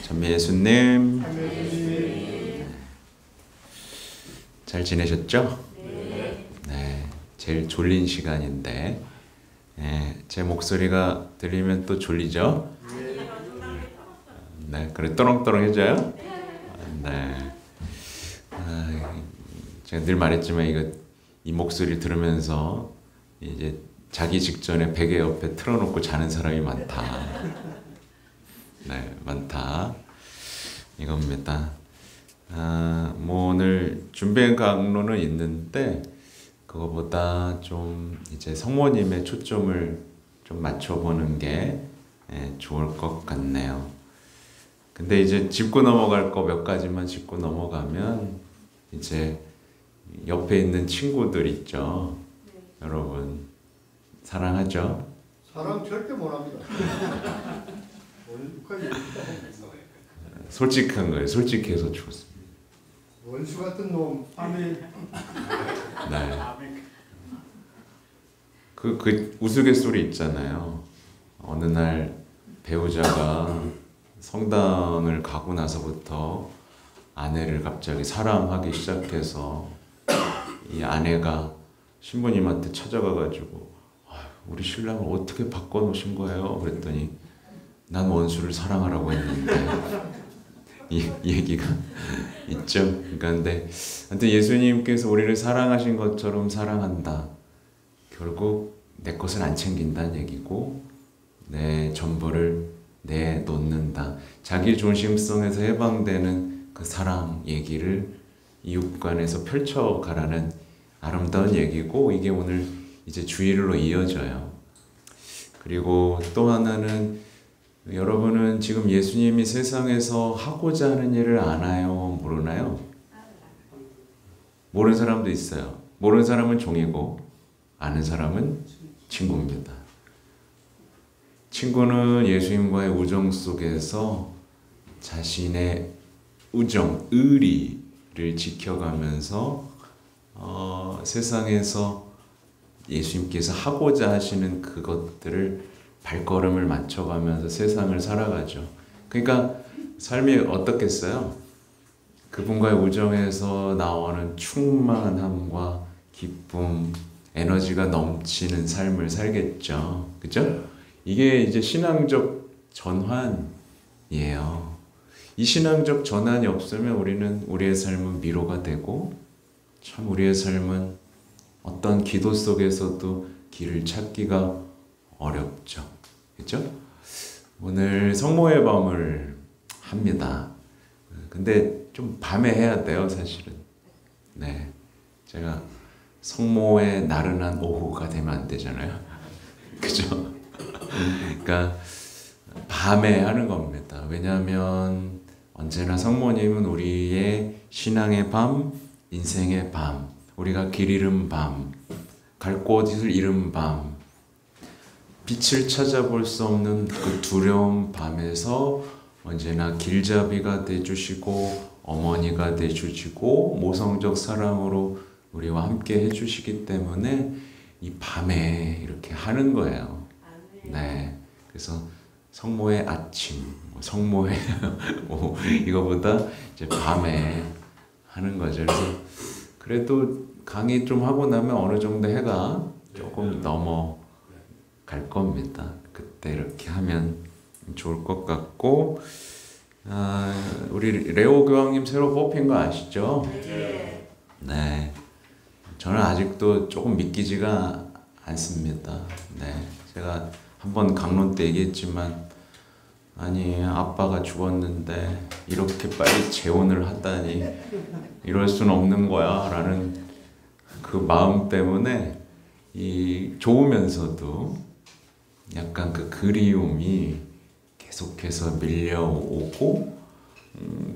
찬미 예수님, 잘 지내셨죠? 네, 제일 졸린 시간인데 제 목소리가 들리면 또 졸리죠? 네, 그래 또렁또렁해져요? 네. 제가 늘 말했지만 이 목소리 들으면서 이제 자기 직전에 베개 옆에 틀어놓고 자는 사람이 많다. 네, 많다. 이겁니다. 뭐 오늘 준비한 강론은 있는데 그거보다 좀 이제 성모님의 초점을 좀 맞춰보는 게 좋을 것 같네요. 근데 이제 짚고 넘어갈 거 몇 가지만 짚고 넘어가면 이제 옆에 있는 친구들 있죠. 여러분 사랑하죠? 사랑 절대 못합니다. 솔직한 거예요. 솔직해서 좋습니다. 원수 같은 놈. 아멘. 네. 그 우스갯소리 있잖아요. 어느 날 배우자가 성당을 가고 나서부터 아내를 갑자기 사랑하기 시작해서 이 아내가 신부님한테 찾아가가지고 우리 신랑을 어떻게 바꿔놓으신 거예요? 그랬더니 난 원수를 사랑하라고 했는데 이 얘기가 있죠. 그러니까 근데 하여튼 예수님께서 우리를 사랑하신 것처럼 사랑한다. 결국 내 것은 안 챙긴다는 얘기고 내 전부를 내놓는다. 자기 중심성에서 해방되는 그 사랑 얘기를 이웃간에서 펼쳐가라는 아름다운 얘기고 이게 오늘 이제 주일로 이어져요. 그리고 또 하나는 여러분은 지금 예수님이 세상에서 하고자 하는 일을 아나요? 모르나요? 모르는 사람도 있어요. 모르는 사람은 종이고 아는 사람은 친구입니다. 친구는 예수님과의 우정 속에서 자신의 우정, 의리를 지켜가면서 세상에서 예수님께서 하고자 하시는 그것들을 발걸음을 맞춰가면서 세상을 살아가죠. 그러니까 삶이 어떻겠어요? 그분과의 우정에서 나오는 충만함과 기쁨, 에너지가 넘치는 삶을 살겠죠. 그죠? 이게 이제 신앙적 전환이에요. 이 신앙적 전환이 없으면 우리는 우리의 삶은 미로가 되고 참 우리의 삶은 어떤 기도 속에서도 길을 찾기가 어렵죠. 그렇죠? 오늘 성모의 밤을 합니다. 근데 좀 밤에 해야 돼요, 사실은. 네. 제가 성모의 나른한 오후가 되면 안 되잖아요. 그죠? 그러니까 밤에 하는 겁니다. 왜냐하면 언제나 성모님은 우리의 신앙의 밤, 인생의 밤, 우리가 길 잃은 밤, 갈 곳을 잃은 밤, 빛을 찾아볼 수 없는 그 두려운 밤에서 언제나 길잡이가 돼주시고 어머니가 돼주시고 모성적 사랑으로 우리와 함께 해주시기 때문에 이 밤에 이렇게 하는 거예요. 네, 그래서 성모의 아침, 성모의 이거보다 이제 밤에 하는 거죠. 그래서 그래도 강의 좀 하고 나면 어느 정도 해가 조금 넘어갈 겁니다. 그때 이렇게 하면 좋을 것 같고 우리 레오 교황님 새로 뽑힌 거 아시죠? 네. 저는 아직도 조금 믿기지가 않습니다. 네. 제가 한번 강론 때 얘기했지만 아니 아빠가 죽었는데 이렇게 빨리 재혼을 하다니 이럴 수는 없는 거야 라는 그 마음 때문에 이 좋으면서도 약간 그 그리움이 계속해서 밀려오고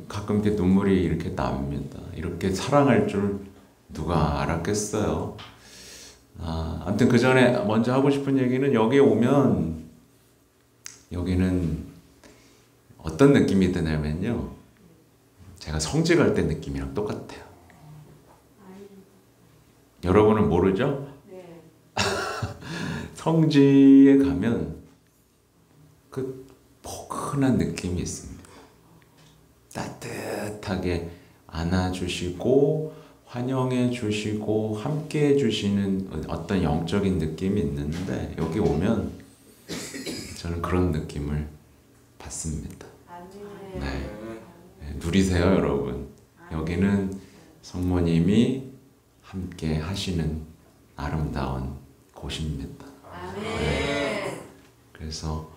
가끔 이렇게 눈물이 이렇게 납니다. 이렇게 사랑할 줄 누가 알았겠어요. 아무튼 그 전에 먼저 하고 싶은 얘기는 여기에 오면 여기는 어떤 느낌이 드냐면요. 제가 성지 갈 때 느낌이랑 똑같아요. 여러분은 모르죠? 네. 성지에 가면 그 포근한 느낌이 있습니다. 따뜻하게 안아주시고 환영해 주시고 함께 해 주시는 어떤 영적인 느낌이 있는데 여기 오면 저는 그런 느낌을 받습니다. 네. 네, 누리세요 여러분. 여기는 성모님이 함께 하시는 아름다운 곳입니다. 네. 그래서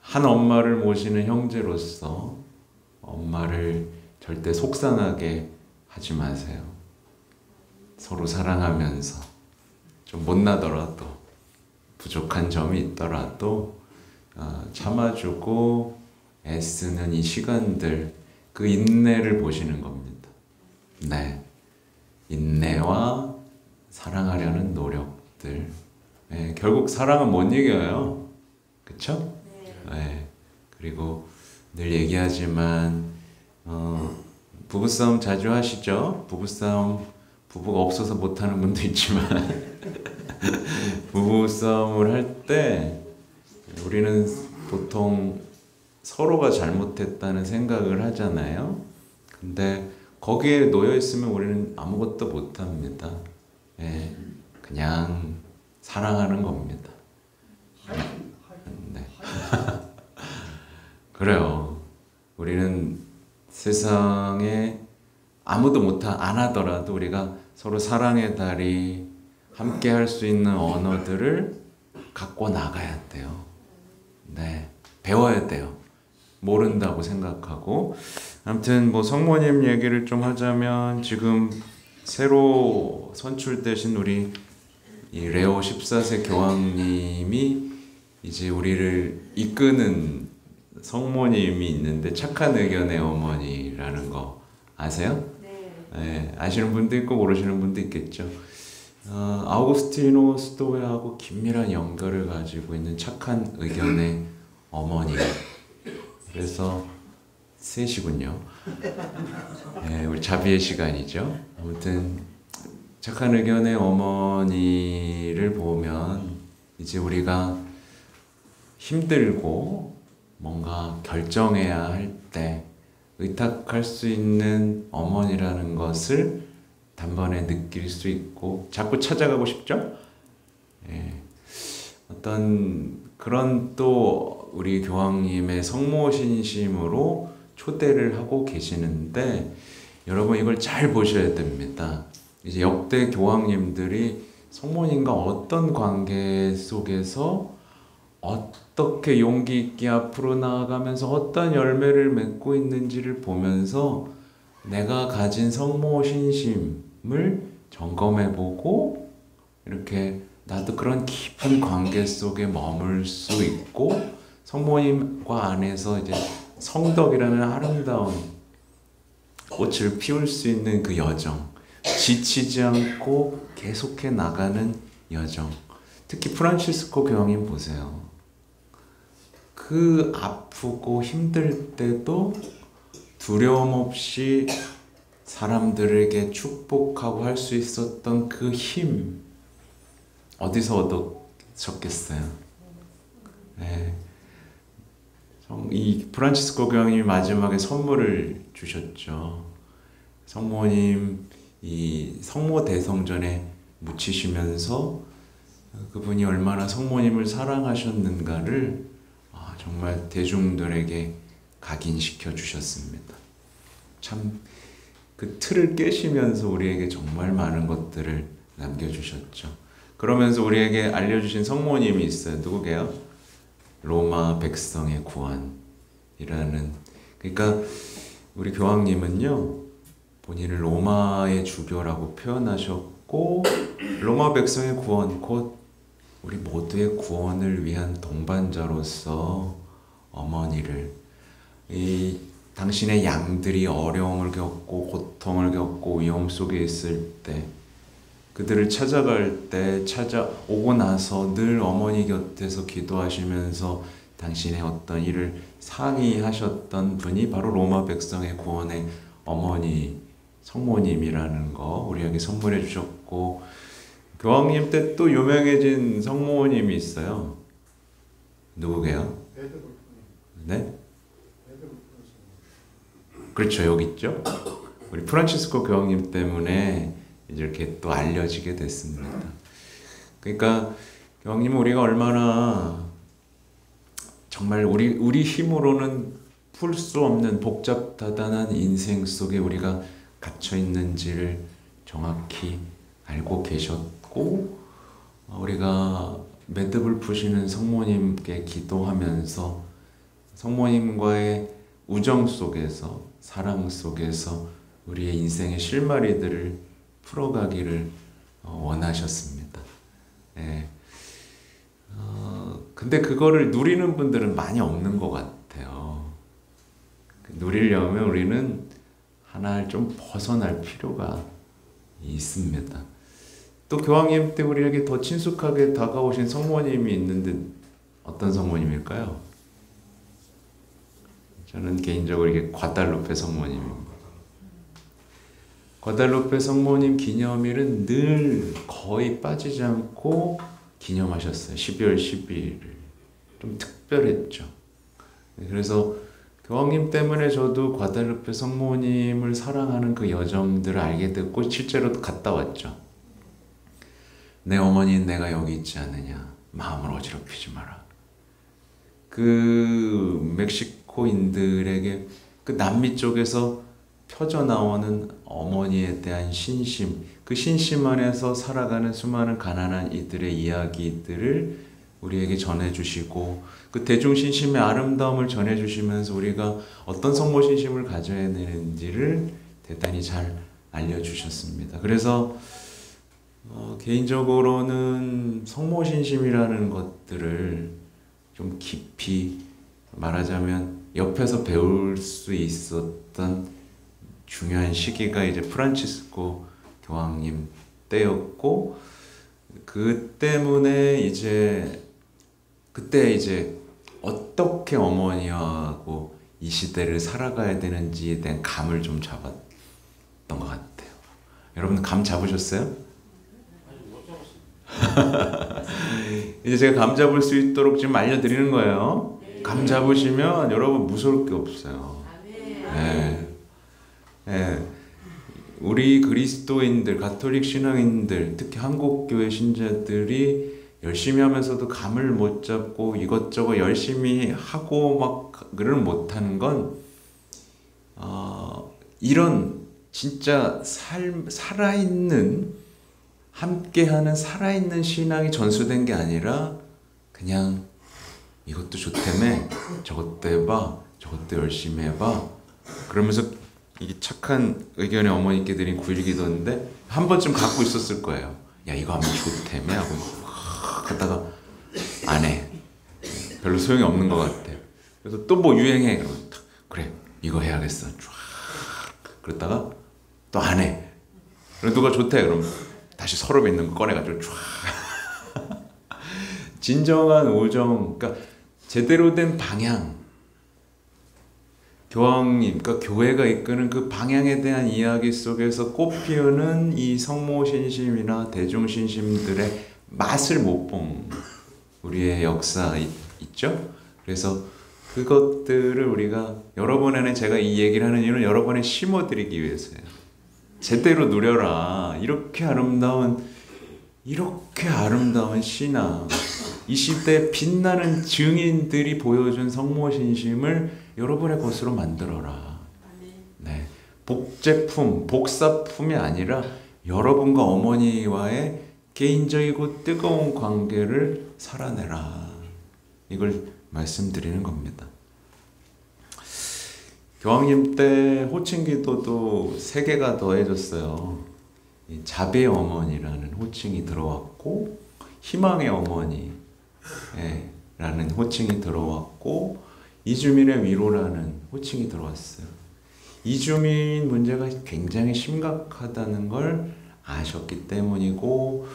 한 엄마를 모시는 형제로서 엄마를 절대 속상하게 하지 마세요. 서로 사랑하면서 좀 못나더라도 부족한 점이 있더라도 참아주고 애쓰는 이 시간들, 그 인내를 보시는 겁니다. 네, 인내와 사랑하려는 노력들. 네, 결국 사랑은 못 이겨요. 그쵸? 네. 그리고 늘 얘기하지만 부부싸움 자주 하시죠? 부부싸움 부부가 없어서 못하는 분도 있지만 부부싸움을 할 때 우리는 보통 서로가 잘못했다는 생각을 하잖아요. 근데 거기에 놓여 있으면 우리는 아무것도 못합니다. 네. 그냥 사랑하는 겁니다. 네. 그래요. 우리는 세상에 아무도 안 하더라도 우리가 서로 사랑의 다리 함께 할 수 있는 언어들을 갖고 나가야 돼요. 네. 배워야 돼요. 모른다고 생각하고. 아무튼 뭐 성모님 얘기를 좀 하자면 지금 새로 선출되신 우리 이 레오 14세 교황님이 이제 우리를 이끄는 성모님이 있는데 착한 의견의 어머니라는 거 아세요? 네, 아시는 분도 있고 모르시는 분도 있겠죠. 아우구스티노 스토웨하고 긴밀한 연결을 가지고 있는 착한 의견의 어머니. 그래서 셋이군요. 네, 우리 자비의 시간이죠. 아무튼 착한 의견의 어머니를 보면 이제 우리가 힘들고 뭔가 결정해야 할 때 의탁할 수 있는 어머니라는 것을 단번에 느낄 수 있고 자꾸 찾아가고 싶죠? 예. 어떤 그런 또 우리 교황님의 성모신심으로 초대를 하고 계시는데 여러분 이걸 잘 보셔야 됩니다. 이제 역대 교황님들이 성모님과 어떤 관계 속에서 어떻게 용기 있게 앞으로 나아가면서 어떤 열매를 맺고 있는지를 보면서 내가 가진 성모 신심을 점검해보고 이렇게 나도 그런 깊은 관계 속에 머물 수 있고 성모님과 안에서 이제 성덕이라는 아름다운 꽃을 피울 수 있는 그 여정, 지치지 않고 계속해 나가는 여정. 특히 프란치스코 교황님 보세요. 그 아프고 힘들 때도 두려움 없이 사람들에게 축복하고 할 수 있었던 그 힘 어디서 얻으셨겠어요? 네. 이 프란치스코 교황님이 마지막에 선물을 주셨죠. 성모님 이 성모 대성전에 묻히시면서 그분이 얼마나 성모님을 사랑하셨는가를 정말 대중들에게 각인시켜 주셨습니다. 참 그 틀을 깨시면서 우리에게 정말 많은 것들을 남겨주셨죠. 그러면서 우리에게 알려주신 성모님이 있어요. 누구게요? 로마 백성의 구원이라는. 그러니까 우리 교황님은요 본인을 로마의 주교라고 표현하셨고 로마 백성의 구원 곧 우리 모두의 구원을 위한 동반자로서 어머니를 이 당신의 양들이 어려움을 겪고 고통을 겪고 위험 속에 있을 때 그들을 찾아갈 때 찾아오고 나서 늘 어머니 곁에서 기도하시면서 당신의 어떤 일을 상의하셨던 분이 바로 로마 백성의 구원의 어머니 성모님이라는 거 우리에게 선물해 주셨고 교황님 때 또 유명해진 성모님이 있어요. 누구게요? 네? 그렇죠. 여기 있죠. 우리 프란치스코 교황님 때문에 이제 이렇게 또 알려지게 됐습니다. 그러니까 교황님은 우리가 얼마나 정말 우리 힘으로는 풀 수 없는 복잡다단한 인생 속에 우리가 갇혀 있는지를 정확히 알고 계셨고, 우리가 매듭을 푸시는 성모님께 기도하면서 성모님과의 우정 속에서, 사랑 속에서 우리의 인생의 실마리들을 풀어가기를 원하셨습니다. 예. 근데 그거를 누리는 분들은 많이 없는 것 같아요. 누리려면 우리는 하나 좀 벗어날 필요가 있습니다. 또 교황님 때 우리에게 더 친숙하게 다가오신 성모님이 있는데 어떤 성모님일까요? 저는 개인적으로 이게 과달로페 성모님입니다. 과달로페 성모님 기념일은 늘 거의 빠지지 않고 기념하셨어요. 12월 12일을. 좀 특별했죠. 그래서 교황님 때문에 저도 과달로페 성모님을 사랑하는 그 여정들을 알게 됐고 실제로 갔다 왔죠. 내 어머니는 내가 여기 있지 않느냐. 마음을 어지럽히지 마라. 그 멕시코인들에게 그 남미 쪽에서 펴져나오는 어머니에 대한 신심, 그 신심 안에서 살아가는 수많은 가난한 이들의 이야기들을 우리에게 전해주시고, 그 대중신심의 아름다움을 전해주시면서 우리가 어떤 성모신심을 가져야 되는지를 대단히 잘 알려주셨습니다. 그래서 개인적으로는 성모신심이라는 것들을 좀 깊이 말하자면 옆에서 배울 수 있었던 중요한 시기가 이제 프란치스코 교황님 때였고, 그 때문에 그때 이제 어떻게 어머니하고 이 시대를 살아가야 되는지에 대한 감을 좀 잡았던 것 같아요. 여러분 감 잡으셨어요? 이제 제가 감 잡을 수 있도록 지금 알려드리는 거예요. 감 잡으시면 여러분 무서울 게 없어요. 네. 네. 우리 그리스도인들, 가톨릭 신앙인들, 특히 한국교회 신자들이 열심히 하면서도 감을 못 잡고 이것저것 열심히 하고 막 그를 못하는 건 이런 진짜 살아있는, 함께하는 살아있는 신앙이 전수된 게 아니라 그냥 이것도 좋다며 저것도 해봐, 저것도 열심히 해봐 그러면서 이게 착한 의견의 어머니께 드린 9일 기도인데 한 번쯤 갖고 있었을 거예요. 야 이거 하면 좋다며 하고 하다가 안 해. 별로 소용이 없는 것 같아. 그래서 또 뭐 유행해. 그러면 그래 이거 해야겠어. 쫙 그러다가 또 안 해. 그럼 누가 좋대. 그럼 다시 서랍에 있는 거 꺼내가지고 쫙. 진정한 우정, 그러니까 제대로 된 방향, 교황님, 그러니까 교회가 이끄는 그 방향에 대한 이야기 속에서 꽃피우는 이 성모신심이나 대중신심들의 맛을 못 본 우리의 역사 있죠? 그래서 그것들을 우리가 여러분에게 제가 이 얘기를 하는 이유는 여러분에 심어드리기 위해서예요. 제대로 누려라. 이렇게 아름다운 신앙, 이 시대에 빛나는 증인들이 보여준 성모신심을 여러분의 것으로 만들어라. 네, 복제품, 복사품이 아니라 여러분과 어머니와의 개인적이고 뜨거운 관계를 살아내라. 이걸 말씀드리는 겁니다. 교황님 때 호칭기도도 3개가 더해졌어요. 자비의 어머니라는 호칭이 들어왔고, 희망의 어머니 라는 호칭이 들어왔고, 이주민의 위로라는 호칭이 들어왔어요. 이주민 문제가 굉장히 심각하다는 걸 아셨기 때문이고,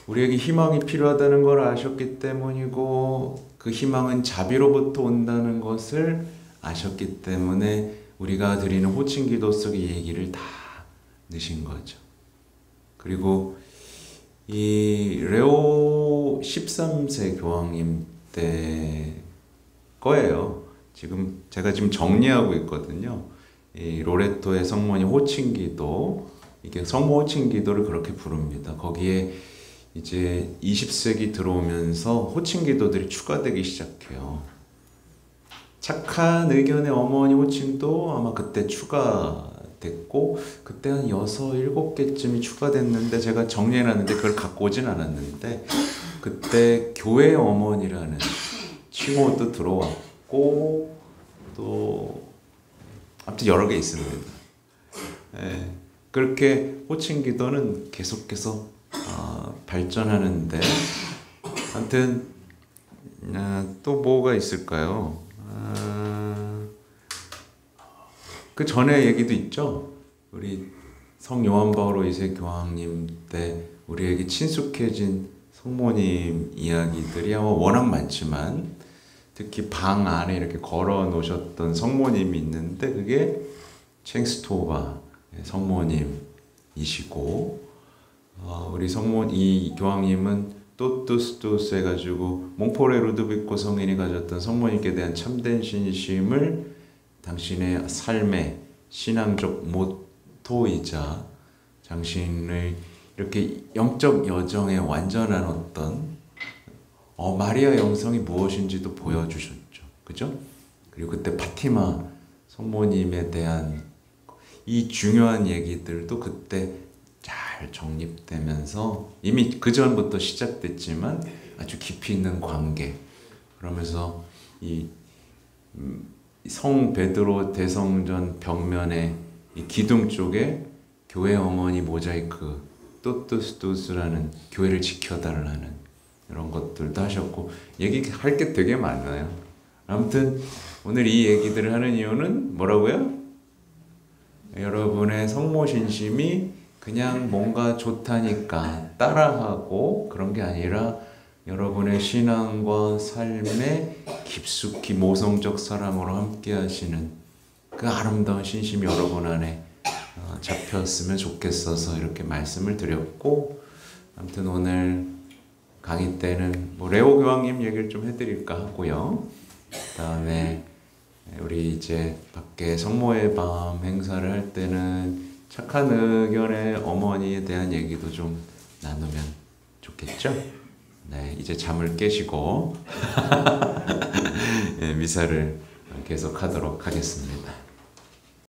우리에게 희망이 필요하다는 걸 아셨기 때문이고, 그 희망은 자비로부터 온다는 것을 아셨기 때문에 우리가 드리는 호칭 기도 속의 얘기를 다 넣으신 거죠. 그리고 이 레오 13세 교황님 때 거예요. 제가 지금 정리하고 있거든요. 이 로레토의 성모님 호칭기도, 이게 성모 호칭기도를 그렇게 부릅니다. 거기에 이제 20세기 들어오면서 호칭기도들이 추가되기 시작해요. 착한 의견의 어머니 호칭도 아마 그때 추가됐고, 그때 한 6, 7개쯤이 추가됐는데 제가 정리해놨는데 그걸 갖고 오진 않았는데, 그때 교회 어머니라는 칭호도 들어왔고, 또 아무튼 여러 개 있습니다. 예, 그렇게 호칭 기도는 계속해서 발전하는데, 아무튼 또 뭐가 있을까요? 그 전에 얘기도 있죠. 우리 성 요한 바오로 2세 교황님 때 우리에게 친숙해진 성모님 이야기들이 아마 워낙 많지만, 특히 방 안에 이렇게 걸어 놓으셨던 성모님이 있는데, 그게 챙스토바 성모님이시고, 우리 이 교황님은 또뚜스뚜스 해가지고 몽포레 루드비코 성인이 가졌던 성모님께 대한 참된 신심을 당신의 삶의 신앙적 모토이자 당신의 이렇게 영적 여정의 완전한 어떤 마리아 영성이 무엇인지도 보여주셨죠. 그죠? 그리고 그때 파티마 성모님에 대한 이 중요한 얘기들도 그때 잘 정립되면서, 이미 그 전부터 시작됐지만 아주 깊이 있는 관계, 그러면서 이 성 베드로 대성전 벽면에 이 기둥 쪽에 교회 어머니 모자이크 또뚜스뚜스라는 교회를 지켜달라는 이런 것들도 하셨고, 얘기할 게 되게 많아요. 아무튼 오늘 이 얘기들을 하는 이유는 뭐라고요? 여러분의 성모 신심이 그냥 뭔가 좋다니까 따라하고 그런 게 아니라, 여러분의 신앙과 삶에 깊숙이 모성적 사랑으로 함께 하시는 그 아름다운 신심이 여러분 안에 잡혔으면 좋겠어서 이렇게 말씀을 드렸고, 아무튼 오늘 강의 때는 레오 교황님 얘기를 좀 해드릴까 하고요. 그 다음에 우리 이제 밖에 성모의 밤 행사를 할 때는 착한 의견의 어머니에 대한 얘기도 좀 나누면 좋겠죠? 네, 이제 잠을 깨시고 미사를 계속하도록 하겠습니다.